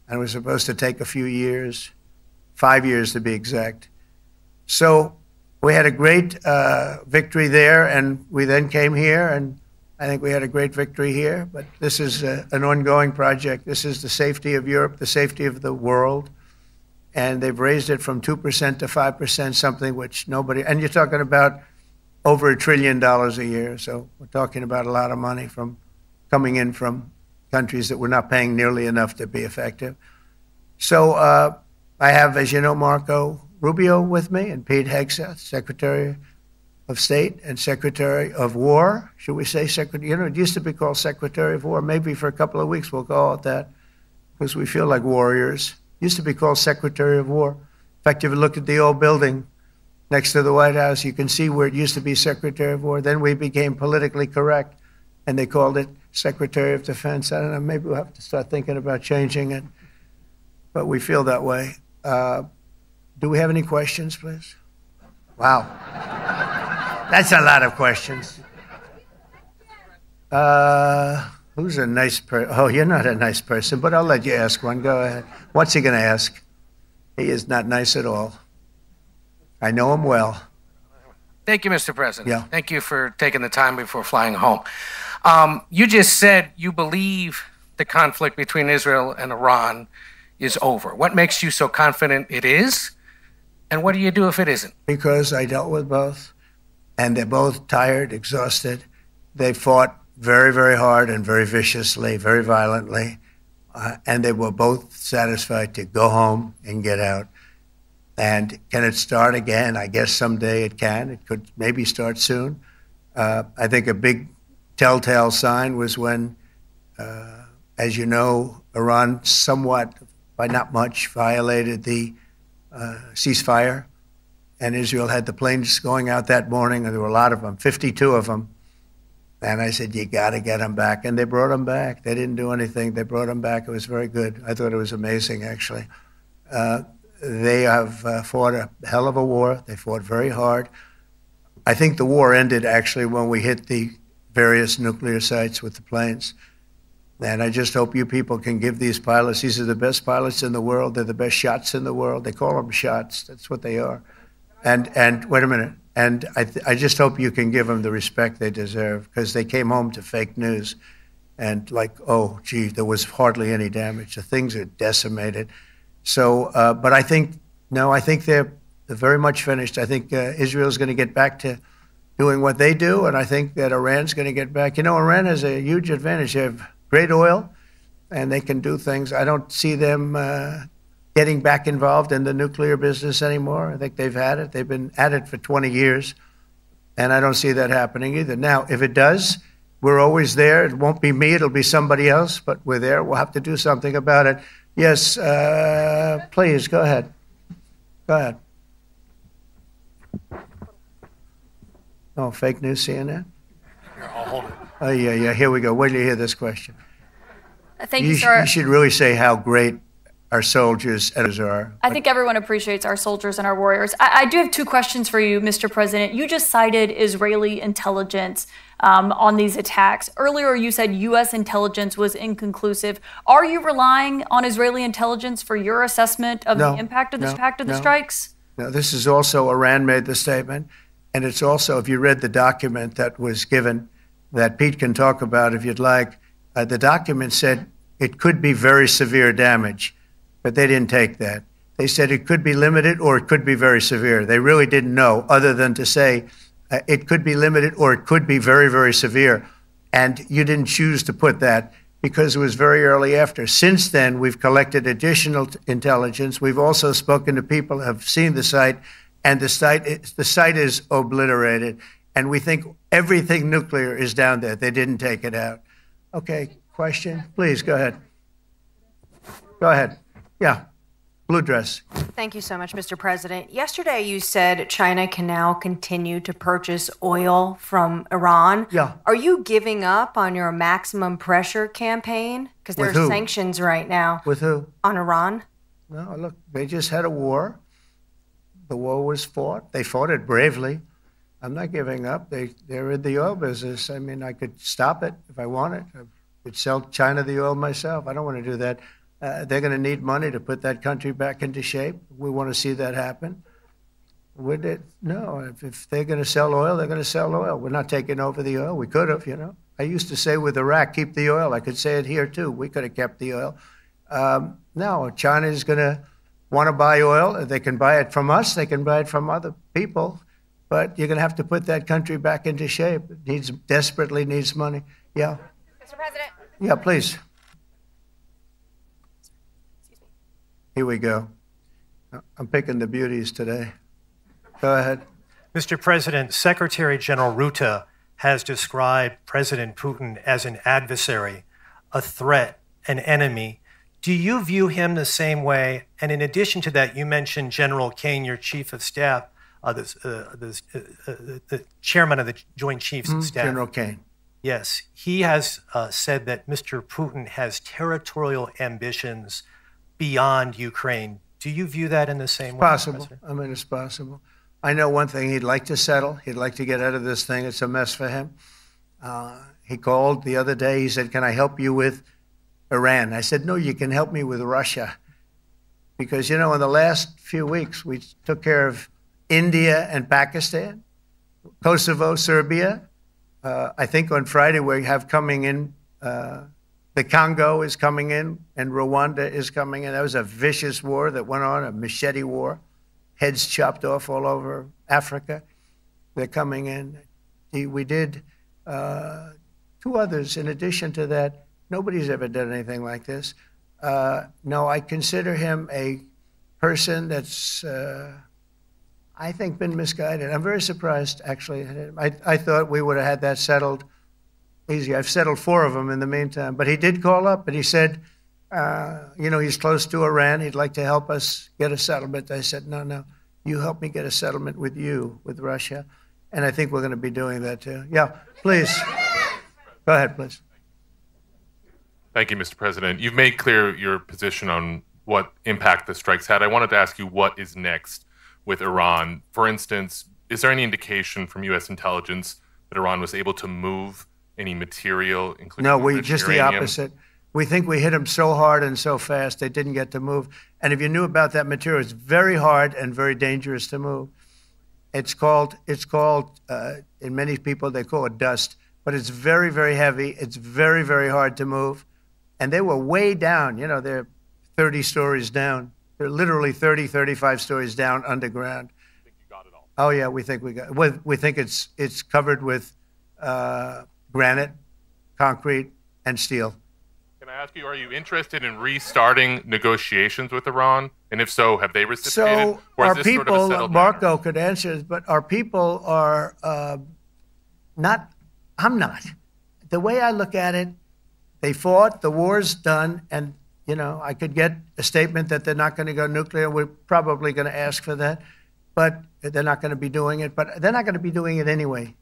and it was supposed to take a few years, 5 years to be exact. So we had a great victory there, and we then came here, and I think we had a great victory here. But this is an ongoing project. This is the safety of Europe, the safety of the world. And they've raised it from 2% to 5%, something which nobody, and you're talking about over $1 trillion a year. So we're talking about a lot of money coming in from countries that we're not paying nearly enough to be effective. So I have, as you know, Marco Rubio with me, and Pete Hegseth, Secretary of State and Secretary of War. Should we say Secretary? You know, it used to be called Secretary of War. Maybe for a couple of weeks we'll call it that, because we feel like warriors. It used to be called Secretary of War. In fact, if you look at the old building next to the White House, you can see where it used to be Secretary of War. Then we became politically correct, and they called it Secretary of Defense. I don't know, maybe we'll have to start thinking about changing it, but we feel that way. Do we have any questions, please? Wow. That's a lot of questions. Who's a nice person? Oh, you're not a nice person, but I'll let you ask one. Go ahead. What's he going to ask? He is not nice at all. I know him well. Thank you, Mr. President. Yeah. Thank you for taking the time before flying home. You just said you believe the conflict between Israel and Iran is over. What makes you so confident it is? And what do you do if it isn't? Because I dealt with both, and they're both tired, exhausted. They fought very, very hard and very viciously, very violently, and they were both satisfied to go home and get out. And can it start again? I guess someday it can. It could maybe start soon. I think a big telltale sign was when, as you know, Iran somewhat, by not much, violated the ceasefire, and Israel had the planes going out that morning, and there were a lot of them, 52 of them. And I said, you got to get them back. And they brought them back. They didn't do anything. They brought them back. It was very good. I thought it was amazing, actually. They have fought a hell of a war. They fought very hard. I think the war ended, actually, when we hit the various nuclear sites with the planes. And I just hope you people can give these pilots, these are the best pilots in the world. They're the best shots in the world. They call them shots. That's what they are. And wait a minute. And I just hope you can give them the respect they deserve, because they came home to fake news. And like, oh, gee, there was hardly any damage. The things are decimated. So, but I think, no, I think they're very much finished. I think Israel's going to get back to doing what they do. And I think that Iran's going to get back. You know, Iran has a huge advantage. They have great oil, and they can do things. I don't see them getting back involved in the nuclear business anymore. I think they've had it. They've been at it for 20 years, and I don't see that happening either. Now, if it does, we're always there. It won't be me. It'll be somebody else, but we're there. We'll have to do something about it. Yes, please, go ahead. Go ahead. Oh, fake news CNN? Here, I'll hold it. Oh, yeah, here we go. Wait till you hear this question. Thank you, sir. You should really say how great our soldiers are. I think everyone appreciates our soldiers and our warriors. I do have two questions for you, Mr. President. You just cited Israeli intelligence on these attacks. Earlier, you said U.S. intelligence was inconclusive. Are you relying on Israeli intelligence for your assessment of the impact of the strikes? No, this is also, Iran made the statement, and it's also, if you read the document that was given, that Pete can talk about if you'd like, the document said it could be very severe damage, but they didn't take that. They said it could be limited or it could be very severe. They really didn't know, other than to say it could be limited or it could be very, very severe. And you didn't choose to put that because it was very early after. Since then, we've collected additional intelligence. We've also spoken to people who have seen the site, and the site is obliterated. And we think everything nuclear is down there. They didn't take it out. Okay, question? Please, go ahead. Go ahead. Yeah, blue dress. Thank you so much, Mr. President. Yesterday, you said China can now continue to purchase oil from Iran. Yeah. Are you giving up on your maximum pressure campaign? Because there are sanctions right now. With who? On Iran. No, look, they just had a war. The war was fought. They fought it bravely. I'm not giving up. They're in the oil business. I mean, I could stop it if I wanted. I could sell China the oil myself. I don't want to do that. They're going to need money to put that country back into shape. We want to see that happen. Would it? No. If they're going to sell oil, they're going to sell oil. We're not taking over the oil. We could have, I used to say with Iraq, keep the oil. I could say it here, too. We could have kept the oil. No, China is going to want to buy oil. They can buy it from us. They can buy it from other people. But you're going to have to put that country back into shape. It desperately needs money. Yeah. Mr. President. Yeah, please. Here we go. I'm picking the beauties today. Go ahead. Mr. President, Secretary General Rutte has described President Putin as an adversary, a threat, an enemy. Do you view him the same way? And in addition to that, you mentioned General Kane, your chief of staff, the chairman of the Joint Chiefs of Staff. General Kane. Yes. He has said that Mr. Putin has territorial ambitions beyond Ukraine. Do you view that in the same way? Possible. I mean, it's possible. I know one thing. He'd like to settle. He'd like to get out of this thing. It's a mess for him. He called the other day. He said, can I help you with Iran? I said, no, you can help me with Russia. Because, in the last few weeks, we took care of India and Pakistan, Kosovo, Serbia. I think on Friday we have coming in, the Congo is coming in, and Rwanda is coming in. That was a vicious war that went on, a machete war, heads chopped off all over Africa. They're coming in. We did 2 others in addition to that. Nobody's ever done anything like this. No, I consider him a person that's, I think, been misguided. I'm very surprised, actually. I thought we would have had that settled easy. I've settled 4 of them in the meantime. But he did call up, and he said, he's close to Iran. He'd like to help us get a settlement. I said, no, you help me get a settlement with Russia. And I think we're going to be doing that, too. Yeah, please. Go ahead, please. Thank you, Mr. President. You've made clear your position on what impact the strikes had. I wanted to ask you what is next with Iran. For instance, is there any indication from U.S. intelligence that Iran was able to move any material, including No, just the opposite. We think we hit them so hard and so fast they didn't get to move. And if you knew about that material, it's very hard and very dangerous to move. It's called, in many people, they call it dust. But it's very, very heavy. It's very, very hard to move. And they were way down. They're 30 stories down. They're literally 30, 35 stories down underground. You think you got it all? Oh, yeah, we think we think it's covered with granite, concrete, and steel. Can I ask you, are you interested in restarting negotiations with Iran? And if so, have they reciprocated? So or our is this people, sort of a settled Marco matter? could answer this, but our people are not, I'm not. The way I look at it, they fought, the war's done, and, I could get a statement that they're not going to go nuclear. We're probably going to ask for that, but they're not going to be doing it. But they're not going to be doing it anyway.